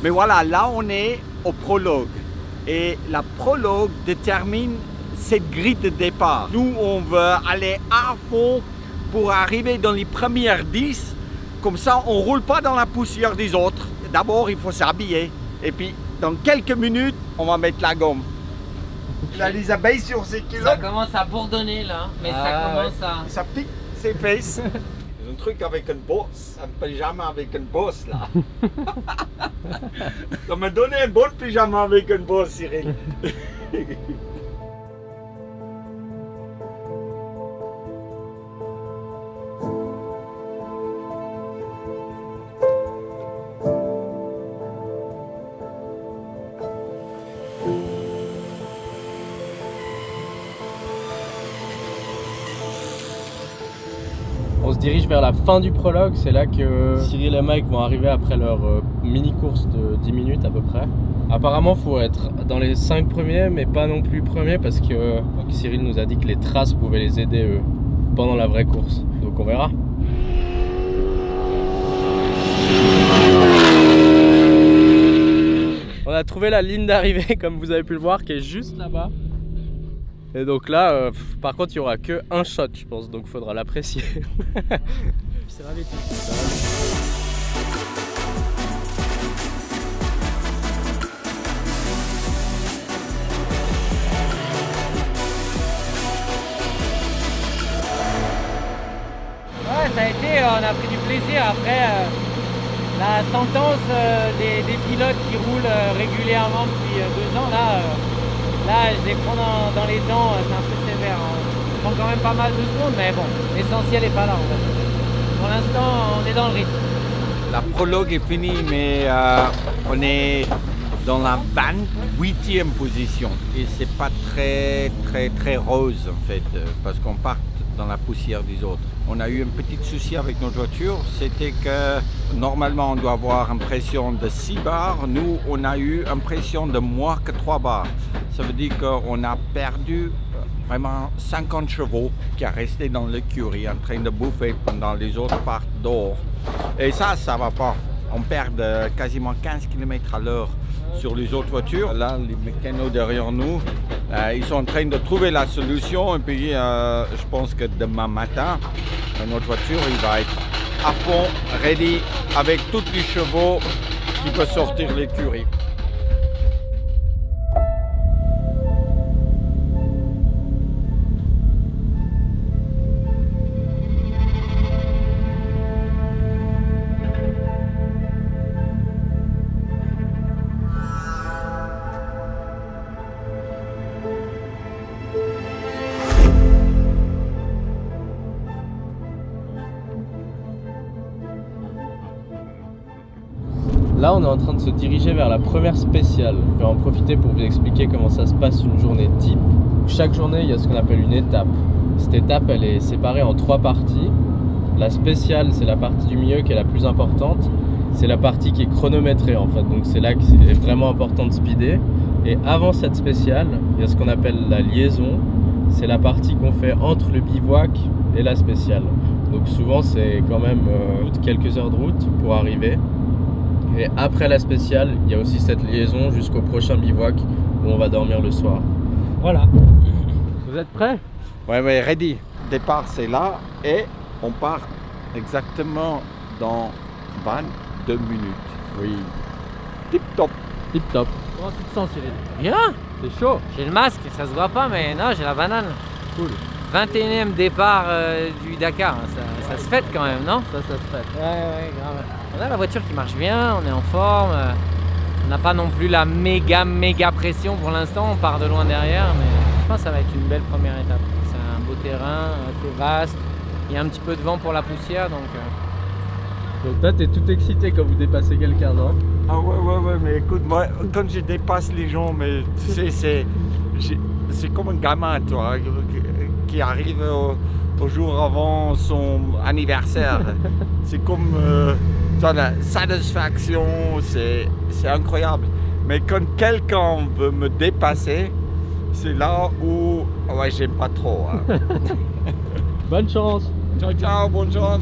Mais voilà, là on est au prologue. Et la prologue détermine cette grille de départ. Nous, on veut aller à fond pour arriver dans les premières 10. Comme ça, on ne roule pas dans la poussière des autres. D'abord, il faut s'habiller. Et puis, dans quelques minutes, on va mettre la gomme. Il a les abeilles sur ses culottes. Ça commence à bourdonner là, mais ça commence à... Ça pique ses fesses. Un truc avec une bosse, un pyjama avec une bosse là. Ça m'a donné un bon pyjama avec une bosse, Cyril. On se dirige vers la fin du prologue, c'est là que Cyril et Mike vont arriver après leur mini-course de 10 minutes à peu près. Apparemment, il faut être dans les 5 premiers, mais pas non plus premiers parce que Cyril nous a dit que les traces pouvaient les aider pendant la vraie course. Donc on verra. On a trouvé la ligne d'arrivée, comme vous avez pu le voir, qui est juste là-bas. Et donc là, par contre, il n'y aura que un shot, je pense, donc il faudra l'apprécier. C'est ravi tout. Ouais, ça a été, on a pris du plaisir. Après, la sentence des pilotes qui roulent régulièrement depuis 2 ans, là, je les prends dans les dents, c'est un peu sévère. On prend quand même pas mal de secondes, mais bon, l'essentiel n'est pas là en fait. Pour l'instant, on est dans le rythme. La prologue est finie, mais on est dans la 28e position. Et c'est pas très rose en fait, parce qu'on part dans la poussière des autres. On a eu un petit souci avec notre voiture, c'était que normalement on doit avoir une pression de 6 bars, nous on a eu une pression de moins que 3 bars. Ça veut dire qu'on a perdu vraiment 50 chevaux qui est resté dans l'écurie en train de bouffer pendant les autres partent dehors. Et ça va pas. On perd quasiment 15 km à l'heure sur les autres voitures. Là, les mécanos derrière nous, ils sont en train de trouver la solution. Et puis, je pense que demain matin, notre voiture il va être à fond, ready, avec tous les chevaux qui peuvent sortir l'écurie. Là, on est en train de se diriger vers la première spéciale. Je vais en profiter pour vous expliquer comment ça se passe une journée type. Chaque journée, il y a ce qu'on appelle une étape. Cette étape, elle est séparée en 3 parties. La spéciale, c'est la partie du milieu qui est la plus importante. C'est la partie qui est chronométrée en fait. Donc c'est là que c'est vraiment important de speeder. Et avant cette spéciale, il y a ce qu'on appelle la liaison. C'est la partie qu'on fait entre le bivouac et la spéciale. Donc souvent, c'est quand même quelques heures de route pour arriver. Et après la spéciale, il y a aussi cette liaison jusqu'au prochain bivouac où on va dormir le soir. Voilà. Vous êtes prêts? Ouais, mais ready. Le départ, c'est là et on part exactement dans 22 minutes. Oui. Tip top. Tip top. Comment tu te sens, Cyril? Bien. C'est chaud. J'ai le masque, ça se voit pas, mais non, j'ai la banane. Cool. 21e départ du Dakar, ça se fête quand même, non? Ça se fête. Ouais, grave. On a la voiture qui marche bien, on est en forme. On n'a pas non plus la méga pression pour l'instant, on part de loin derrière, mais je pense que ça va être une belle première étape. C'est un beau terrain, assez vaste, il y a un petit peu de vent pour la poussière, donc... Donc toi, t'es tout excité quand vous dépassez quelqu'un, non? Ah ouais, mais écoute, moi, quand je dépasse les gens, mais tu sais, c'est comme un gamin, toi, qui arrive au jour avant son anniversaire. C'est comme la satisfaction, c'est incroyable. Mais quand quelqu'un veut me dépasser, c'est là où ouais, j'aime pas trop. Hein. Bonne chance. Ciao, bonne chance.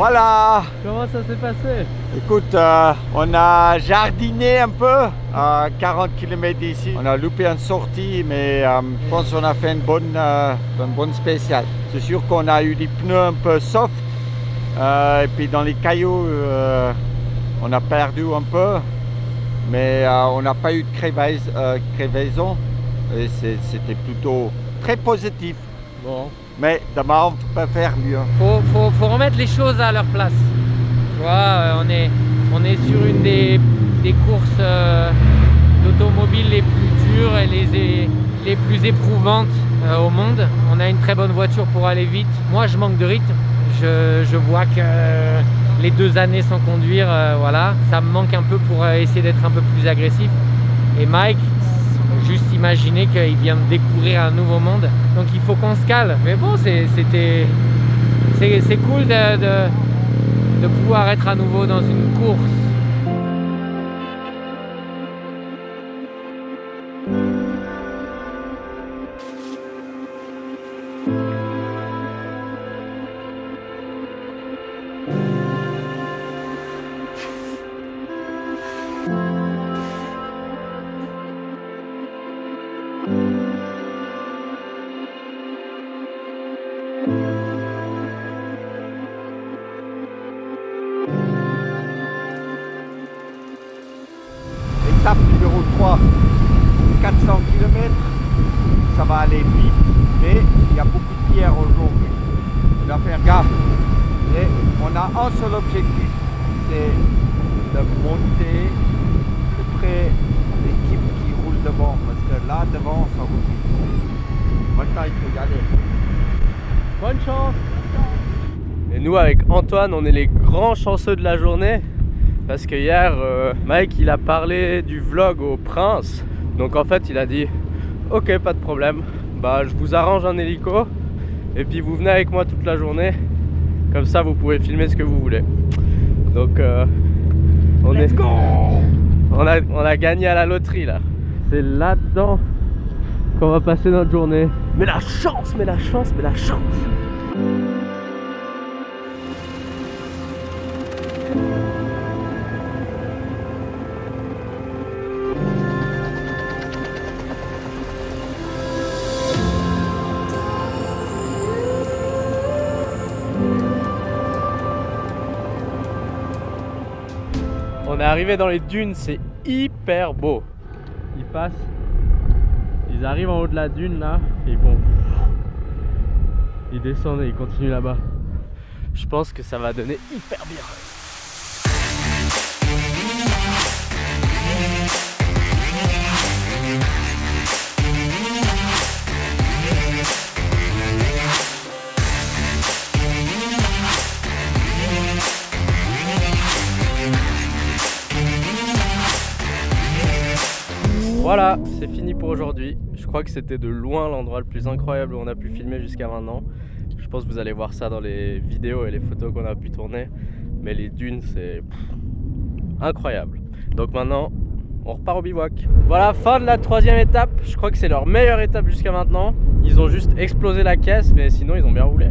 Voilà. Comment ça s'est passé? Écoute, on a jardiné un peu à 40 km d'ici. On a loupé une sortie, mais je pense qu'on a fait une bonne spéciale. C'est sûr qu'on a eu des pneus un peu soft. Et puis dans les cailloux, on a perdu un peu. Mais on n'a pas eu de crevaison. Et c'était plutôt très positif. Bon. Mais demain, on peut faire mieux. Faut remettre les choses à leur place. Tu vois, on est sur une des courses d'automobile les plus dures et les plus éprouvantes au monde. On a une très bonne voiture pour aller vite. Moi, je manque de rythme. Je vois que les 2 années sans conduire, voilà, ça me manque un peu pour essayer d'être un peu plus agressif. Et Mike, juste imaginer qu'il vient de découvrir un nouveau monde, donc il faut qu'on se cale. Mais bon, c'est cool de pouvoir être à nouveau dans une course. Étape numéro 3, 400 km, ça va aller vite, mais il y a beaucoup de pierres aujourd'hui. On doit faire gaffe. Et on a un seul objectif, c'est de monter de près l'équipe qui roule devant, parce que là devant ça roule vite. Maintenant il faut y aller. Bonne chance. Et nous avec Antoine, on est les grands chanceux de la journée. Parce que hier, Mike il a parlé du vlog au Prince. Donc en fait il a dit ok, pas de problème, bah je vous arrange un hélico et puis vous venez avec moi toute la journée. Comme ça vous pouvez filmer ce que vous voulez. Donc on a gagné à la loterie là. C'est là-dedans qu'on va passer notre journée. Mais la chance, mais la chance, mais la chance. On est arrivé dans les dunes, c'est hyper beau. Ils passent, ils arrivent en haut de la dune là, et ils descendent et ils continuent là-bas. Je pense que ça va donner hyper bien. Voilà, c'est fini pour aujourd'hui. Je crois que c'était de loin l'endroit le plus incroyable où on a pu filmer jusqu'à maintenant. Je pense que vous allez voir ça dans les vidéos et les photos qu'on a pu tourner. Mais les dunes, c'est incroyable. Donc maintenant, on repart au bivouac. Voilà, fin de la 3e étape. Je crois que c'est leur meilleure étape jusqu'à maintenant. Ils ont juste explosé la caisse, mais sinon ils ont bien roulé.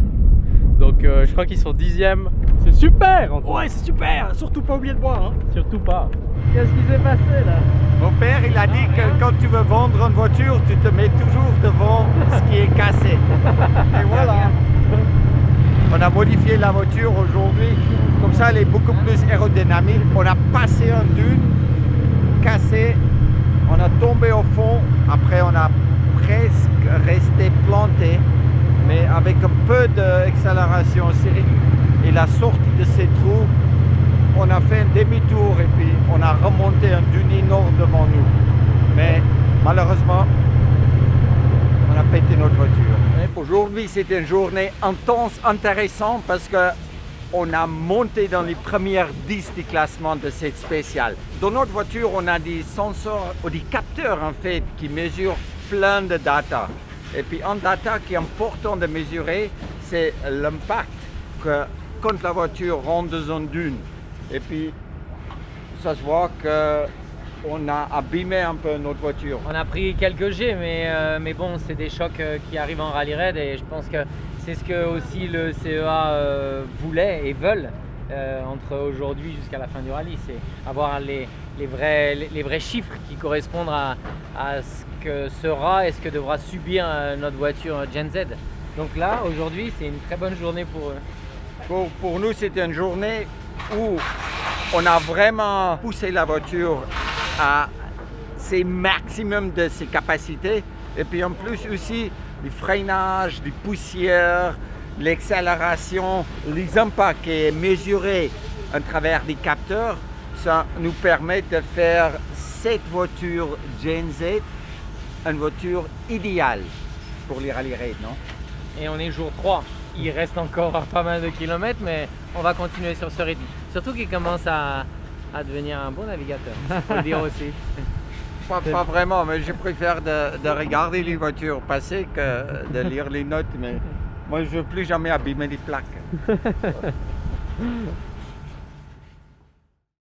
Donc je crois qu'ils sont 10e. C'est super! Ouais, c'est super! Surtout pas oublier de boire, hein. Surtout pas. Qu'est-ce qui s'est passé là? Mon père il a dit que quand tu veux vendre une voiture, tu te mets toujours devant ce qui est cassé. Et voilà. On a modifié la voiture aujourd'hui, comme ça elle est beaucoup plus aérodynamique. On a passé un dune, cassé, on a tombé au fond, après on a presque resté planté, mais avec un peu d'accélération et la sortie de ces trous, on a fait un demi-tour et puis on a remonté un dune énorme devant nous. Mais malheureusement, on a pété notre voiture. Aujourd'hui, c'était une journée intense, intéressante parce qu'on a monté dans les premières 10 du classement de cette spéciale. Dans notre voiture, on a des sensors ou des capteurs en fait qui mesurent plein de data. Et puis un data qui est important de mesurer, c'est l'impact que quand la voiture rentre dans une dune. Et puis, ça se voit qu'on a abîmé un peu notre voiture. On a pris quelques G, mais bon, c'est des chocs qui arrivent en rallye raid et je pense que c'est ce que aussi le CEA voulait et veulent. entre aujourd'hui jusqu'à la fin du rallye. C'est avoir les vrais chiffres qui correspondent à ce que sera et ce que devra subir notre voiture Gen Z. Donc là, aujourd'hui, c'est une très bonne journée pour eux. Pour nous, c'était une journée où on a vraiment poussé la voiture à ses maximum de ses capacités. Et puis en plus aussi, le freinage, les poussières, l'accélération, les impacts qui est mesuré à travers des capteurs, ça nous permet de faire cette voiture Gen Z une voiture idéale pour les rallye raid, non? Et on est jour 3. Il reste encore pas mal de kilomètres, mais on va continuer sur ce rythme. Surtout qu'il commence à devenir un bon navigateur, il faut le dire aussi. Pas vraiment, mais je préfère de regarder les voitures passer que de lire les notes. Mais moi, je ne veux plus jamais abîmer les plaques.